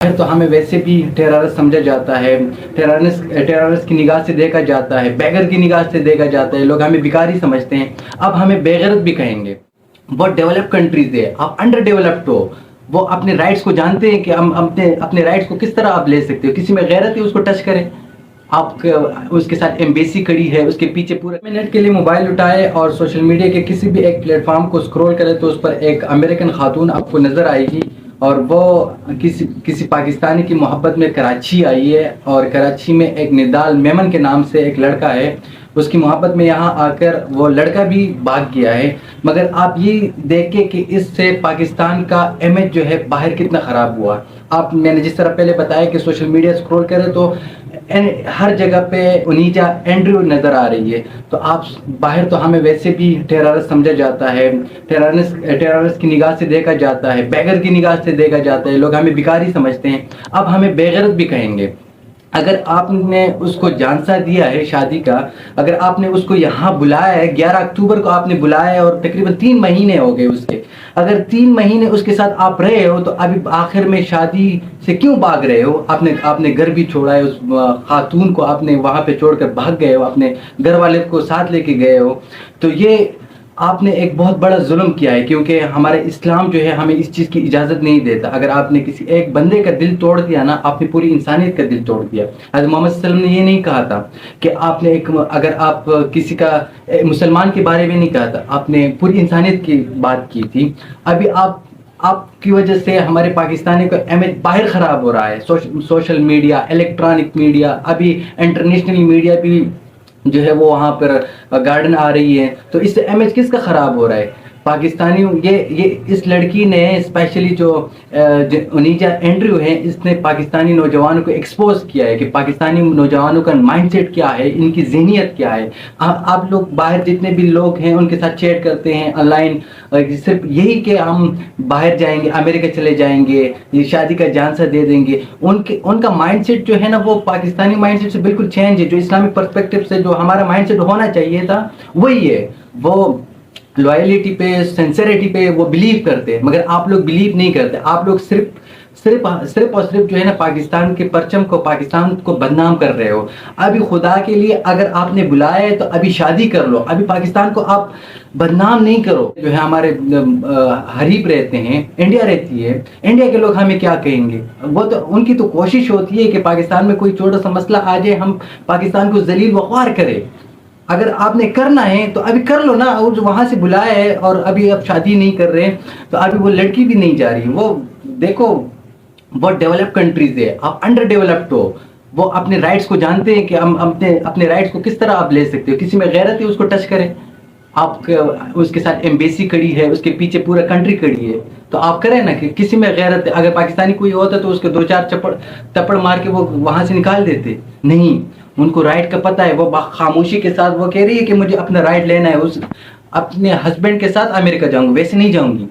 تو ہمیں ویسے بھی ٹیررسٹ سمجھا جاتا ہے، ٹیررسٹ کی نگاہ سے دیکھا جاتا ہے، بیگر کی نگاہ سے دیکھا جاتا ہے، لوگ ہمیں بیکاری سمجھتے ہیں، اب ہمیں بےغیرت بھی کہیں گے۔ بہت ڈیولپ کنٹریز ہے، آپ انڈر ڈیولپڈ ہو، وہ اپنے رائٹس کو جانتے ہیں کہ ہم اپنے رائٹس کو کس طرح آپ لے سکتے ہو، کسی میں غیرت ہے اس کو ٹچ کریں، آپ اس کے ساتھ ایمبیسی کھڑی ہے، اس کے پیچھے پورا منٹ کے لیے موبائل اٹھائے اور سوشل میڈیا کے کسی بھی ایک پلیٹ فارم کو سکرول کرے تو اس پر ایک امریکن خاتون آپ کو نظر آئے گی، اور وہ کسی پاکستانی کی محبت میں کراچی آئی ہے، اور کراچی میں ایک ندال میمن کے نام سے ایک لڑکا ہے، اس کی محبت میں یہاں آ کر وہ لڑکا بھی بھاگ گیا ہے۔ مگر آپ یہ دیکھیں کہ اس سے پاکستان کا امیج جو ہے باہر کتنا خراب ہوا۔ میں نے جس طرح پہلے بتایا کہ سوشل میڈیا سکرول کرے تو ہر جگہ پہ انیجا اینڈریو نظر آ رہی ہے، تو آپ باہر تو ہمیں ویسے بھی ٹیررسٹ سمجھا جاتا ہے، ٹیررسٹ کی نگاہ سے دیکھا جاتا ہے، بیگر کی نگاہ سے دیکھا جاتا ہے، لوگ ہمیں بیکاری سمجھتے ہیں، اب ہمیں بےغیرت بھی کہیں گے۔ اگر آپ نے اس کو جانسا دیا ہے شادی کا، اگر آپ نے اس کو یہاں بلایا ہے، 11 اکتوبر کو آپ نے بلایا ہے اور تقریباً 3 مہینے ہو گئے اس کے، اگر 3 مہینے اس کے ساتھ آپ رہے ہو تو ابھی آخر میں شادی سے کیوں بھاگ رہے ہو؟ آپ نے گھر بھی چھوڑا ہے، اس خاتون کو آپ نے وہاں پہ چھوڑ کر بھاگ گئے ہو، اپنے گھر والے کو ساتھ لے کے گئے ہو، تو یہ آپ نے ایک بہت بڑا ظلم کیا ہے، کیونکہ ہمارے اسلام جو ہے ہمیں اس چیز کی اجازت نہیں دیتا۔ اگر آپ نے کسی ایک بندے کا دل توڑ دیا نا، آپ نے پوری انسانیت کا دل توڑ دیا۔ حضرت محمد صلی اللہ علیہ وسلم نے یہ نہیں کہا تھا کہ آپ نے اگر آپ کسی کا مسلمان کے بارے میں نہیں کہا تھا، آپ نے پوری انسانیت کی بات کی تھی۔ ابھی آپ کی وجہ سے ہمارے پاکستانی کا امیج باہر خراب ہو رہا ہے، سوشل میڈیا، الیکٹرانک میڈیا، ابھی انٹرنیشنل میڈیا بھی جو ہے وہ وہاں پر گارڈن آ رہی ہے، تو اس سے امیج کس کا خراب ہو رہا ہے؟ پاکستانیوں، یہ اس لڑکی نے اسپیشلی جو انیجا اینڈریو ہے، اس نے پاکستانی نوجوانوں کو ایکسپوز کیا ہے کہ پاکستانی نوجوانوں کا مائنڈ سیٹ کیا ہے، ان کی ذہنیت کیا ہے۔ آپ لوگ باہر جتنے بھی لوگ ہیں ان کے ساتھ چیٹ کرتے ہیں آن لائن، صرف یہی کہ ہم باہر جائیں گے، امریکہ چلے جائیں گے، یہ شادی کا جانسا دے دیں گے۔ ان کا مائنڈ سیٹ جو ہے نا وہ پاکستانی مائنڈ سیٹ سے بالکل چینج ہے، جو اسلامک پرسپیکٹو سے جو ہمارا مائنڈ سیٹ ہونا چاہیے تھا وہی ہے۔ وہ لوائلٹی پہ، سنسیریٹی پہ وہ بلیو کرتے ہیں، مگر آپ لوگ بلیو نہیں کرتے، آپ لوگ صرف اور صرف جو ہے نا پاکستان کے پرچم کو، پاکستان کو بدنام کر رہے ہو۔ ابھی خدا کے لیے اگر آپ نے بلایا ہے تو ابھی شادی کر لو، ابھی پاکستان کو آپ بدنام نہیں کرو۔ جو ہے ہمارے حریف رہتے ہیں، انڈیا رہتی ہے، انڈیا کے لوگ ہمیں کیا کہیں گے؟ وہ تو ان کی تو کوشش ہوتی ہے کہ پاکستان میں کوئی چھوٹا سا مسئلہ آ جائے، ہم پاکستان کو ذلیل و خوار کرے۔ اگر آپ نے کرنا ہے تو ابھی کر لو نا، اور وہاں سے بلایا ہے اور ابھی آپ شادی نہیں کر رہے تو ابھی وہ لڑکی بھی نہیں جا رہی۔ وہ دیکھو، بہت ڈیولپ کنٹریز ہے، آپ انڈر ڈیولپڈ ہو، وہ اپنے رائٹس کو جانتے ہیں کہ ہم اپنے رائٹس کو کس طرح آپ لے سکتے ہو، کسی میں غیرت ہے اس کو ٹچ کریں، آپ اس کے ساتھ ایمبیسی کھڑی ہے، اس کے پیچھے پورا کنٹری کھڑی ہے، تو آپ کریں نا کہ کسی میں غیرت ہے۔ اگر پاکستانی کوئی ہوتا تو اس کو 2-4 تپڑ مار کے وہ وہاں سے نکال دیتے، نہیں، ان کو رائٹ کا پتہ ہے، وہ خاموشی کے ساتھ وہ کہہ رہی ہے کہ مجھے اپنا رائٹ لینا ہے، اپنے ہسبینڈ کے ساتھ امریکہ جاؤں گی، ویسے نہیں جاؤں گی۔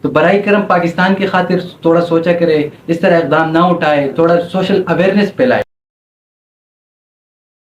تو برائے کرم پاکستان کی خاطر تھوڑا سوچا کرے، اس طرح اقدام نہ اٹھائے، تھوڑا سوشل اویئرنیس پھیلائے۔